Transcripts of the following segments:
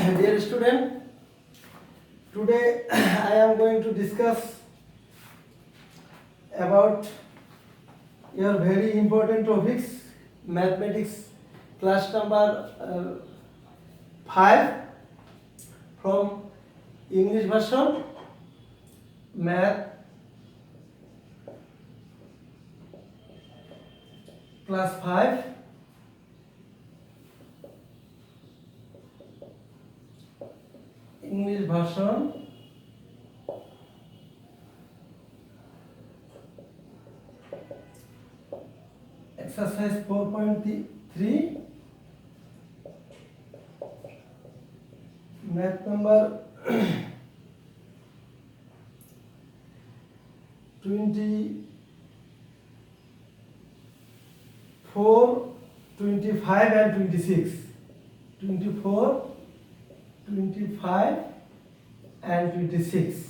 Dear student, today I am going to discuss about your very important topics, mathematics class number 5 from English version, math class 5. English version exercise 4.3 math number 24, 25 and 26. 24, 25 and 26.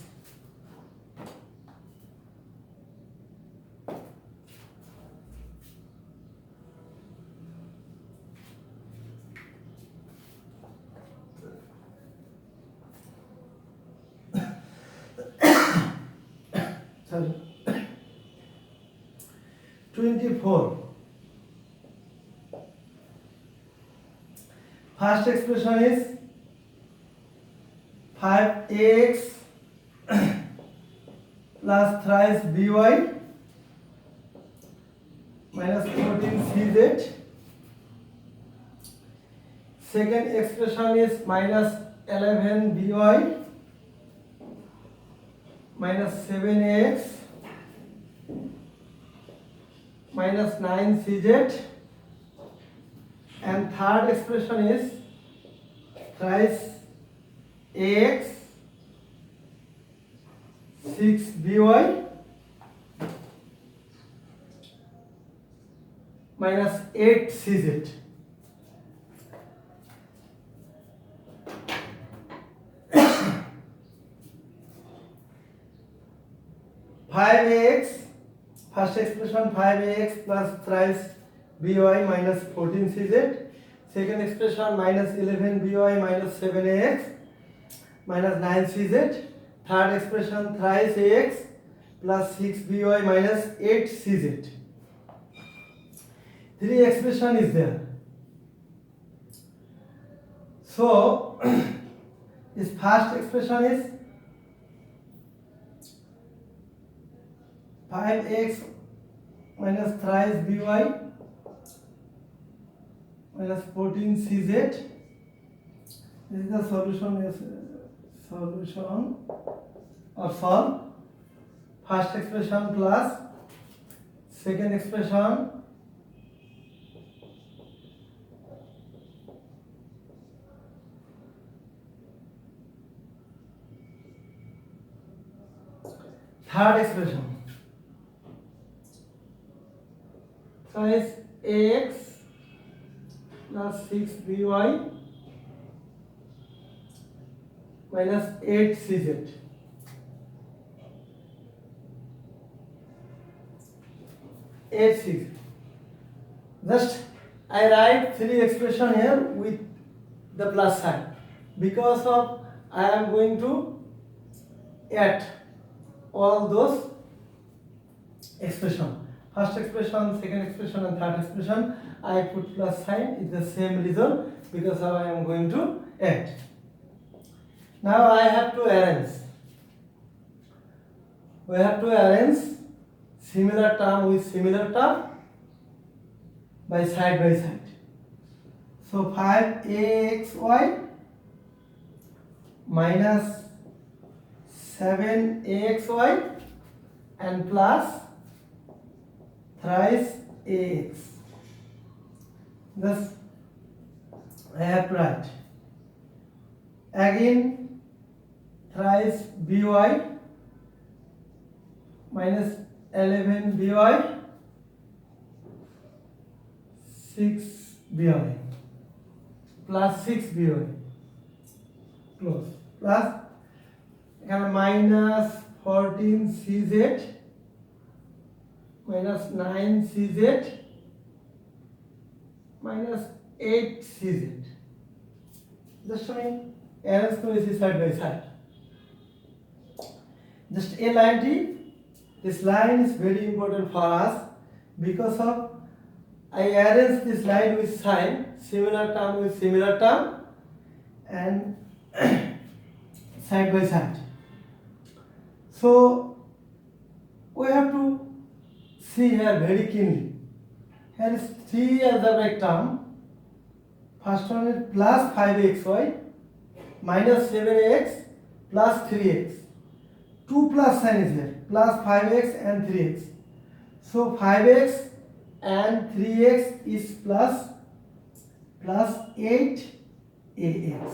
Sorry. 24. First expression is 5x plus thrice by minus 14cz. Second expression is minus 11by minus 7x minus 9cz, and third expression is thrice ax 6by minus 8cz. Five ax, first expression 5ax plus thrice by minus 14cz. Second expression minus 11by minus 7ax minus 9cz. Third expression thrice ax plus 6by minus 8cz. Three expression is there. So this first expression is 5x minus thrice by minus 14cz. This is the solution. Solution or solve. First expression plus second expression third expression thrice ax plus 6by minus 8cz. Just I write three expression here with the plus sign because of I am going to add all those expression. First expression, second expression and third expression I put plus sign is the same reason because I am going to add. Now I have to arrange. We have to arrange similar term with similar term by side. So 5axy minus 7axy and plus thrice ax. Thus I have to write again thrice by minus 11by 6by plus 6by close plus এখানে minus 14cz minus 9cz minus 8cz. Just arrange kореছি side by side. Just a line T. This line is very important for us because of I arrange this line with sign, similar term with similar term, and side by side. So we have to see here very keenly. Here is 3 algebraic term. First one is plus 5xy minus 7x plus 3x. 2 plus sign is here, plus 5x and 3x. So 5x and 3x is plus 8ax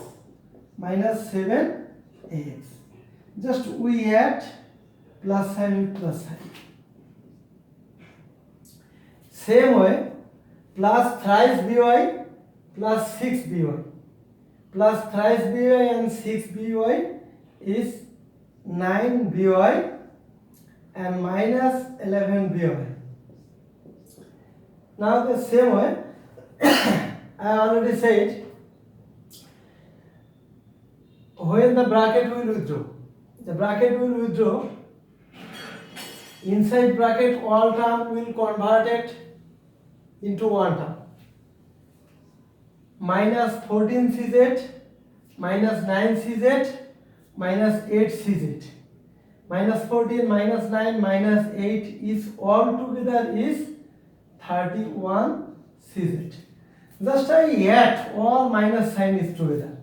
minus 7ax. Just we add plus sign with plus sign. Same way, plus thrice by plus 6by. Plus thrice by and 6by is 9by and minus 11by. Now the same way, I already said, when the bracket will withdraw, the bracket will withdraw, inside bracket all term will convert it into one term. Minus 14cz, minus 9cz, minus 8cz. Minus 14, minus 9, minus 8 is all together is 31cz. Just I add all minus sign is together.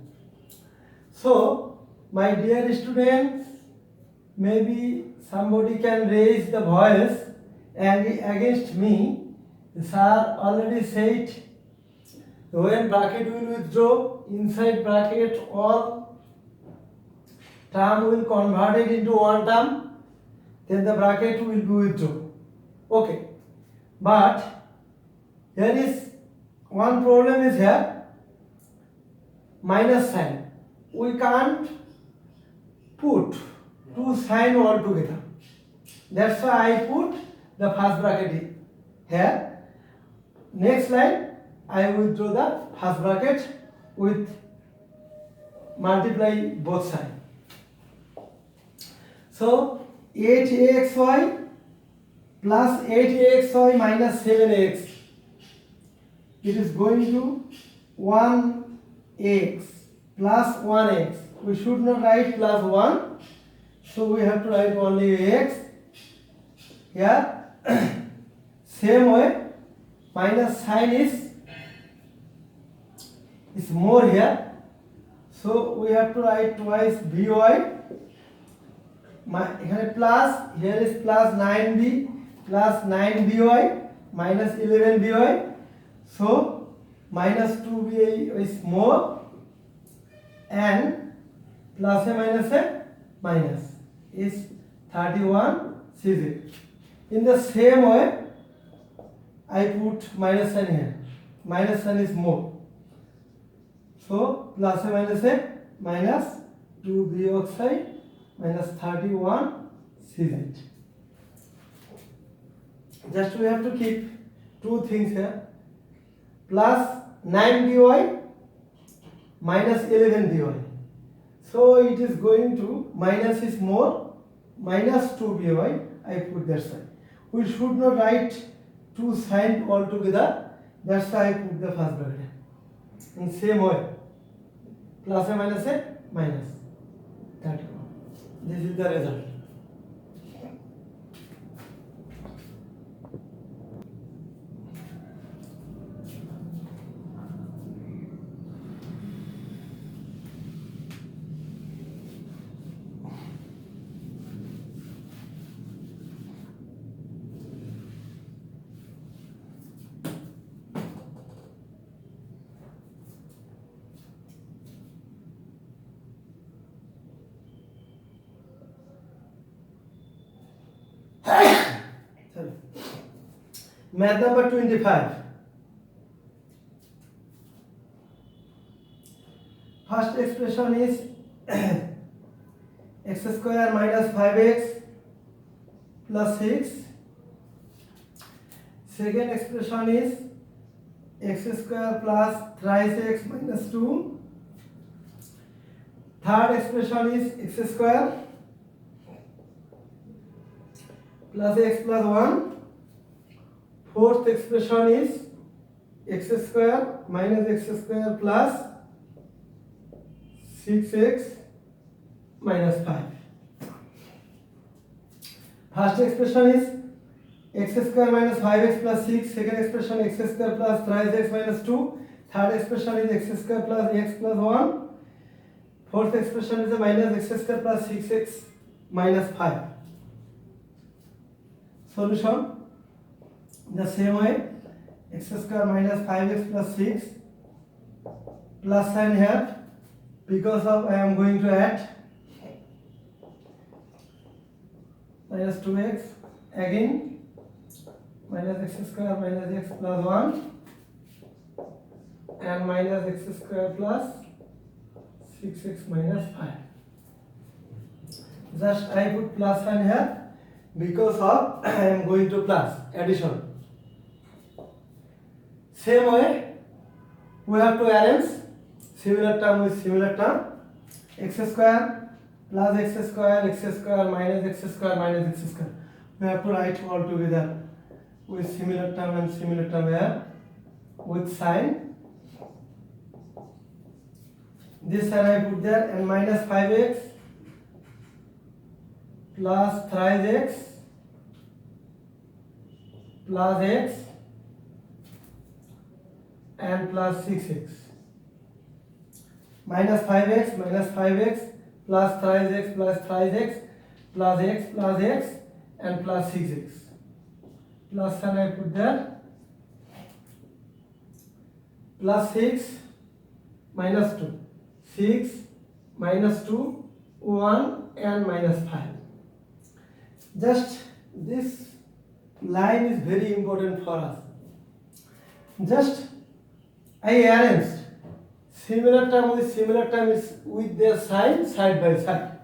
So, my dear students, maybe somebody can raise the voice and against me. Sir already said when bracket will withdraw, inside bracket all term will convert it into one term, then the bracket will be withdrawn. Okay, but here is one problem is here, minus sign. We can't put two sign all together. That's why I put the first bracket here. Next line, I will draw the first bracket with multiply both sides. So 8axy plus 8axy minus 7x. It is going to 1x plus 1x. We should not write plus 1. So we have to write only x. Here, same way, minus sign is more here. So we have to write twice by. Here plus, here is plus 9b plus 9by minus 11by. So minus 2by is more and plus a minus is 31cz. In the same way, I put minus sign here. Minus sign is more. So plus a minus 2b oxide minus 31cz. Just we have to keep two things here. Plus 9by minus 11by. So it is going to minus is more, minus 2by. I put that side. We should not write two sign all together. That's why I put the first bracket. In same way, plus a minus 31. This is the result. Sorry. Math number 25. First expression is x square minus 5x plus 6. Second expression is x square plus thrice x minus 2. third expression is x square plus x plus 1. Fourth expression is x square minus x square plus 6x minus 5. First expression is x square minus 5x plus 6. Second expression x square plus thrice x minus 2. Third expression is x square plus x plus 1. Fourth expression is a minus x square plus 6x minus 5. Solution the same way, x square minus 5x plus 6 plus sign here because of I am going to add minus 2x again minus x square minus x plus 1 and minus x square plus 6x minus 5. Just I put plus sign here because of I am going to plus addition. Same way we have to arrange similar term with similar term. X square plus x square minus x square minus x square. We have to write all together with similar term and similar term here with sign. This sign I put there and minus 5x plus thrice x plus x and plus 6x. Minus 5x plus thrice x plus thrice x plus x and plus 6x. Plus sign I put there. Plus 6 minus 2. 6 minus 2, 1 and minus 5. Just this line is very important for us. Just I arranged similar term with similar term is with their sign side by side.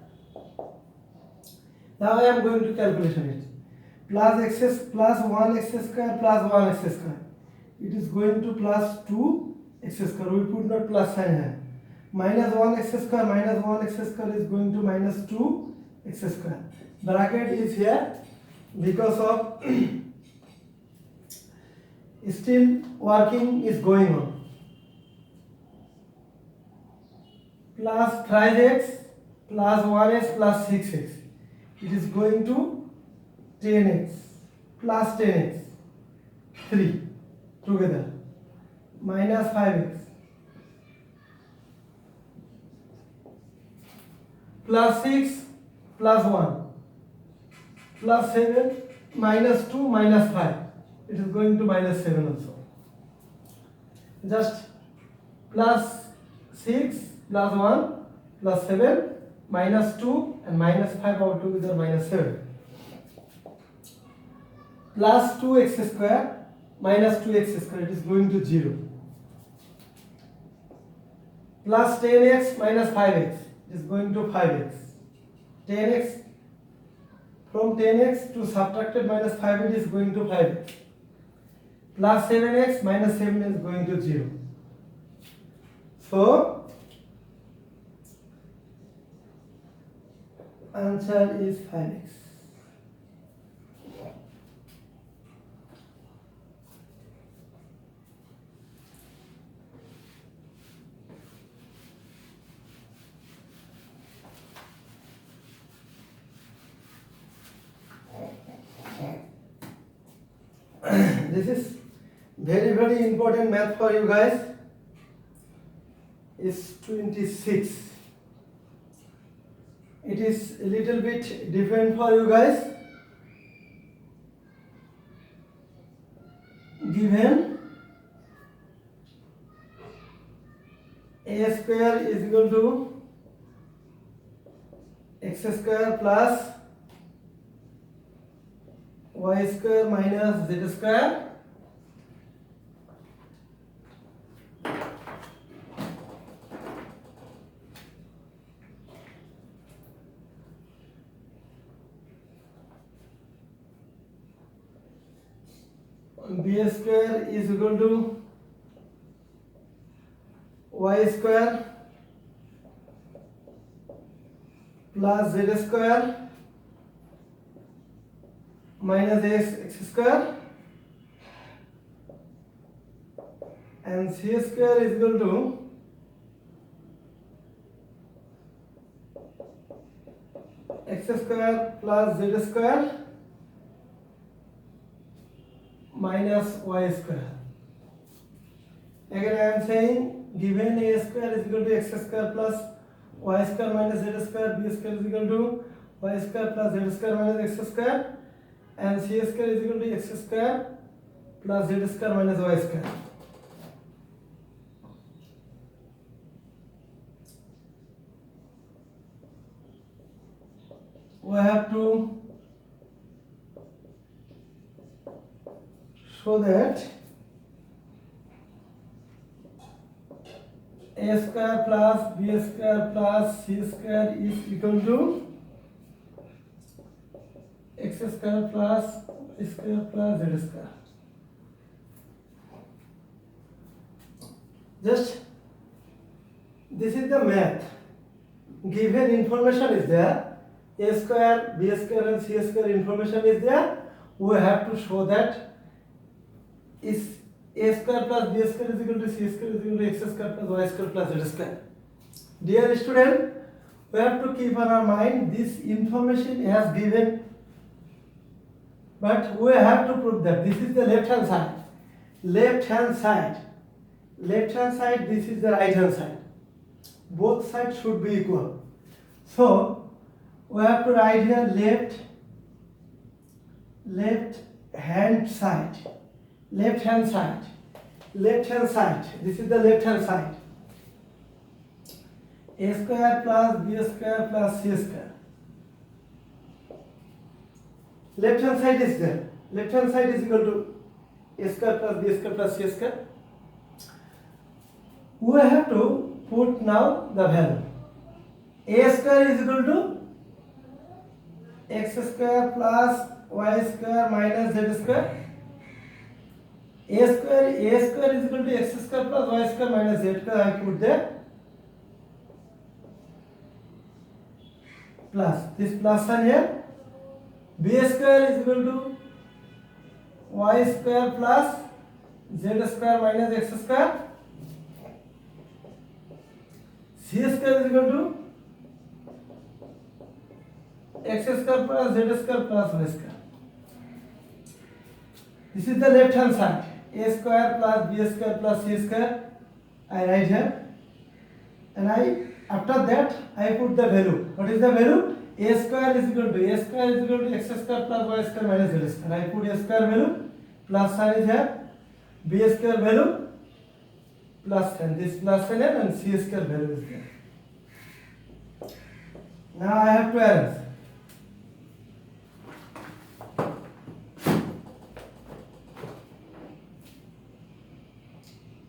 Now I am going to calculation it. Plus x plus 1x square plus 1x square. It is going to plus 2x square. We put not plus sign here. Minus 1x square minus 1x square is going to minus 2x square. Bracket is here because of still working is going on. Plus thrice x plus 1x plus 6x. It is going to 10x plus 10x 3 together minus 5x plus 6 plus 1 plus 7 minus 2 minus 5. It is going to minus 7 also. Just plus 6 plus 1 plus 7 minus 2 and minus 5 altogether minus 7. Plus 2x square minus 2x square, it is going to 0. Plus 10x minus 5x, it is going to 5x. 10x, from 10x to subtracted minus 5, it is going to 5x. Plus 7x minus 7 is going to 0. So, answer is 5x. This is very important math for you guys. Is 26. It is a little bit different for you guys. Given a square is equal to x square plus y square minus z square b square is equal to y square plus z square minus x square and c square is equal to x square plus z square minus y square. Again I am saying given a square is equal to x square plus y square minus z square, b square is equal to y square plus z square minus x square, and c square is equal to x square plus z square minus y square. We have to show that a square plus b square plus c square is equal to x square plus y square plus z square. Just this is the math. Given information is there, a square, b square and c square information is there. We have to show that is a square plus b square is equal to c square is equal to x square plus y square plus z square. Dear student, we have to keep on our mind this information has given, but we have to prove that this is the left hand side. Left hand side, this is the right hand side. Both sides should be equal. So we have to write here left hand side. This is the left hand side. A square plus b square plus c square. Left hand side is there. Left hand side is equal to a square plus b square plus c square. We have to put now the value. A square is equal to x square plus y square minus z square. A square is equal to x square plus y square minus z square. I put there plus this plus sign here. B square is equal to y square plus z square minus x square. C square is equal to x square plus z square plus y square. This is the left hand side. A square plus b square plus c square I write here, and after that I put the value. What is the value? A square is equal to x square plus y square minus z square. I put a square value, plus sign is here, b square value plus sign, this plus sign here, and c square value is there. Now I have to arrange.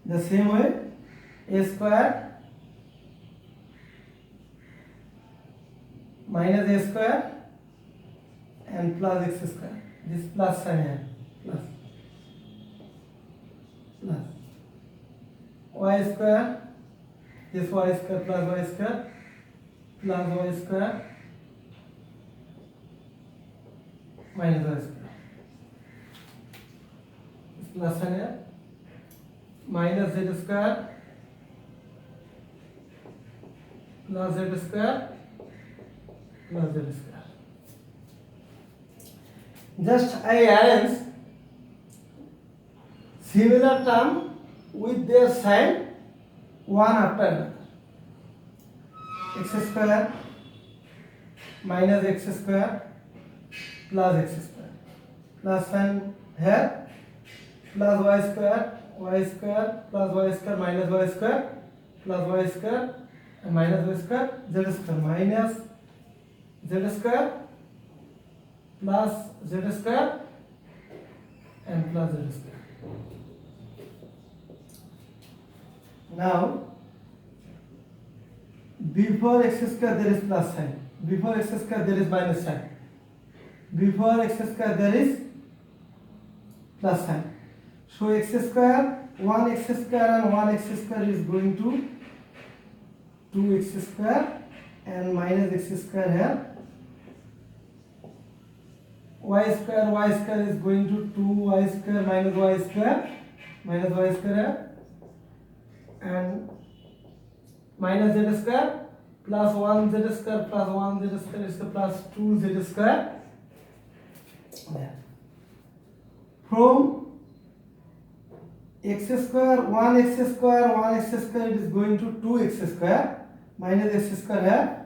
The same way, a square minus a square and plus x square. This plus sign here, plus y square, this y square plus y square plus y square minus y square. This plus sign here. Minus z square plus z square plus z square. Just I arrange similar term with their sign one after another. X square minus x square plus x square plus sign here plus y square plus y square minus y square plus y square and minus y square, z square minus z square plus z square and plus z square. Now before x square there is plus sign, before x square there is minus sign, before x square there is plus sign. So x square, 1x square and 1x square is going to 2x square and minus x square here. Y square is going to 2y square minus y square here, and minus z square plus 1z square plus 1z square is the plus 2z square. There. From x square 1x square it is going to 2x square minus x square here.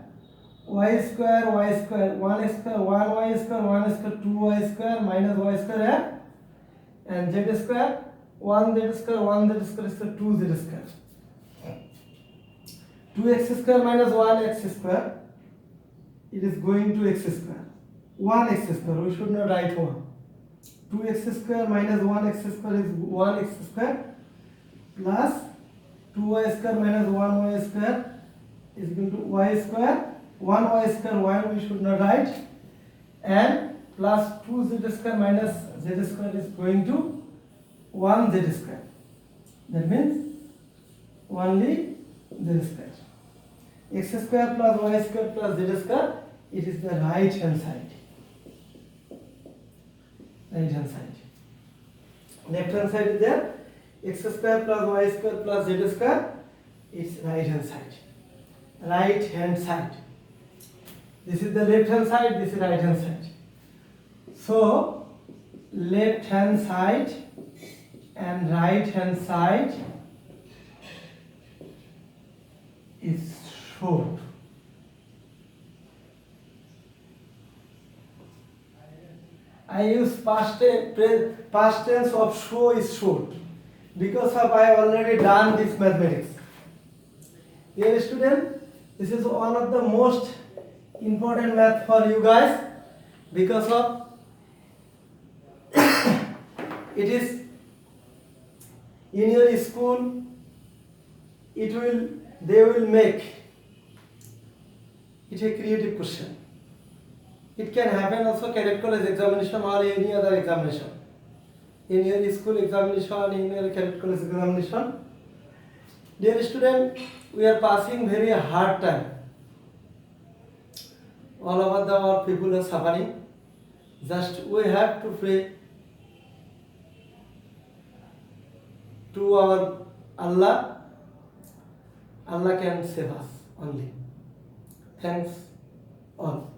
Y square 1x square 1y square 2y square minus y square here, and z square 1z square is the 2z square. 2x square minus 1x square, it is going to x square. 1x square, we should not write 1. 2x square minus 1x square is 1x square plus 2y square minus 1y square is going to y square. 1y square 1 we should not write, and plus 2z square minus z square is going to 1z square. That means only z square. X square plus y square plus z square, it is the right hand side. Right hand side. Left hand side is there. X square plus y square plus z square, it's right hand side. Right hand side. This is the left hand side, this is right hand side. So left hand side and right hand side is short. I use past tense of show is short because of I have already done this mathematics. Dear student, this is one of the most important math for you guys because of it is in your school, they will make it a creative question. It can happen also cadet college examination or any other examination. In your school examination, in your cadet college examination. Dear student, we are passing very hard time. All over the world people are suffering. Just we have to pray to our Allah. Allah can save us only. Thanks all.